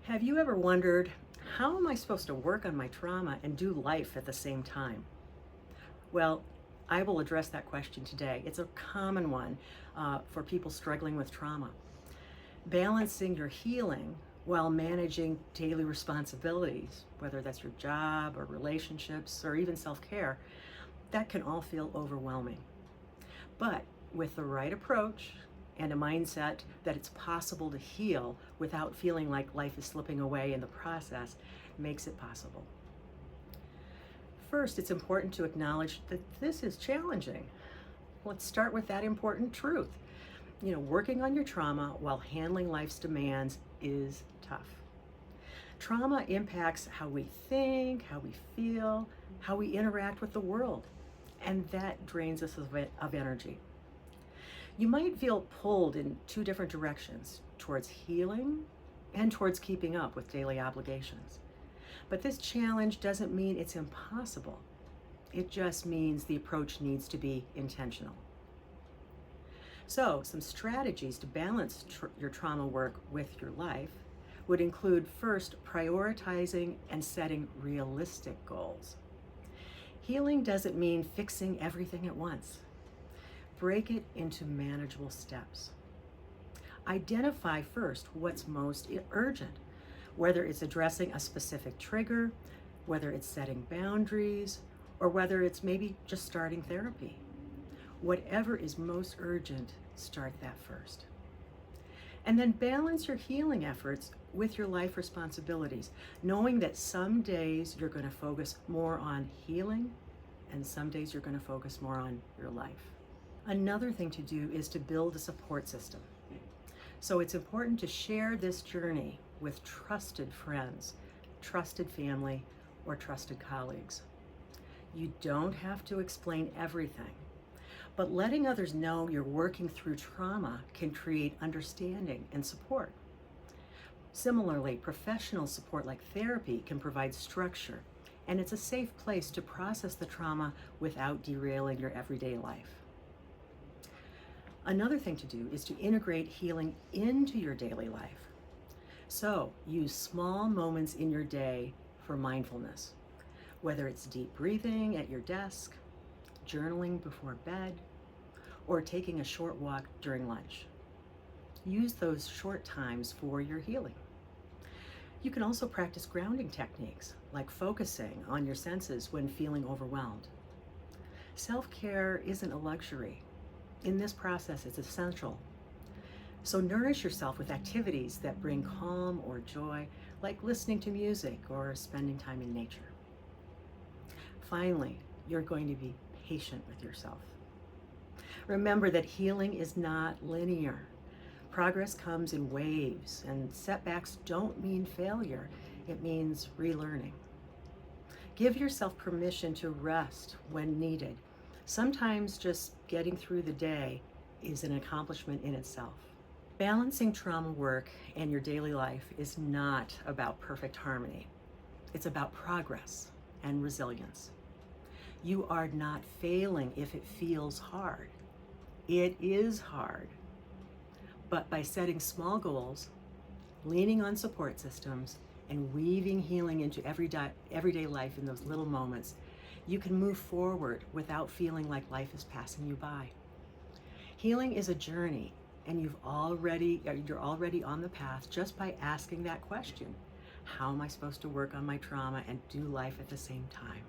Have you ever wondered, how am I supposed to work on my trauma and do life at the same time? Well, I will address that question today. It's a common one for people struggling with trauma. Balancing your healing while managing daily responsibilities, whether that's your job or relationships or even self-care, that can all feel overwhelming. But with the right approach and a mindset that it's possible to heal without feeling like life is slipping away in the process, makes it possible. First, it's important to acknowledge that this is challenging. Let's start with that important truth. Working on your trauma while handling life's demands is tough. Trauma impacts how we think, how we feel, how we interact with the world, and that drains us of energy. You might feel pulled in two different directions, towards healing and towards keeping up with daily obligations. But this challenge doesn't mean it's impossible. It just means the approach needs to be intentional. So, some strategies to balance your trauma work with your life would include, first, prioritizing and setting realistic goals. Healing doesn't mean fixing everything at once. Break it into manageable steps. Identify first what's most urgent, whether it's addressing a specific trigger, whether it's setting boundaries, or whether it's maybe just starting therapy. Whatever is most urgent, start that first. And then balance your healing efforts with your life responsibilities, knowing that some days you're going to focus more on healing and some days you're going to focus more on your life. Another thing to do is to build a support system. So it's important to share this journey with trusted friends, trusted family, or trusted colleagues. You don't have to explain everything, but letting others know you're working through trauma can create understanding and support. Similarly, professional support like therapy can provide structure, and it's a safe place to process the trauma without derailing your everyday life. Another thing to do is to integrate healing into your daily life. So use small moments in your day for mindfulness, whether it's deep breathing at your desk, journaling before bed, or taking a short walk during lunch. Use those short times for your healing. You can also practice grounding techniques, like focusing on your senses when feeling overwhelmed. Self-care isn't a luxury. In this process, it's essential. So nourish yourself with activities that bring calm or joy, like listening to music or spending time in nature. Finally, you're going to be patient with yourself. Remember that healing is not linear. Progress comes in waves, and setbacks don't mean failure. It means relearning. Give yourself permission to rest when needed. Sometimes just getting through the day is an accomplishment in itself. Balancing trauma work and your daily life is not about perfect harmony. It's about progress and resilience. You are not failing if it feels hard. It is hard. But by setting small goals, leaning on support systems, and weaving healing into everyday life in those little moments, you can move forward without feeling like life is passing you by. Healing is a journey, and you're already on the path just by asking that question: how am I supposed to work on my trauma and do life at the same time?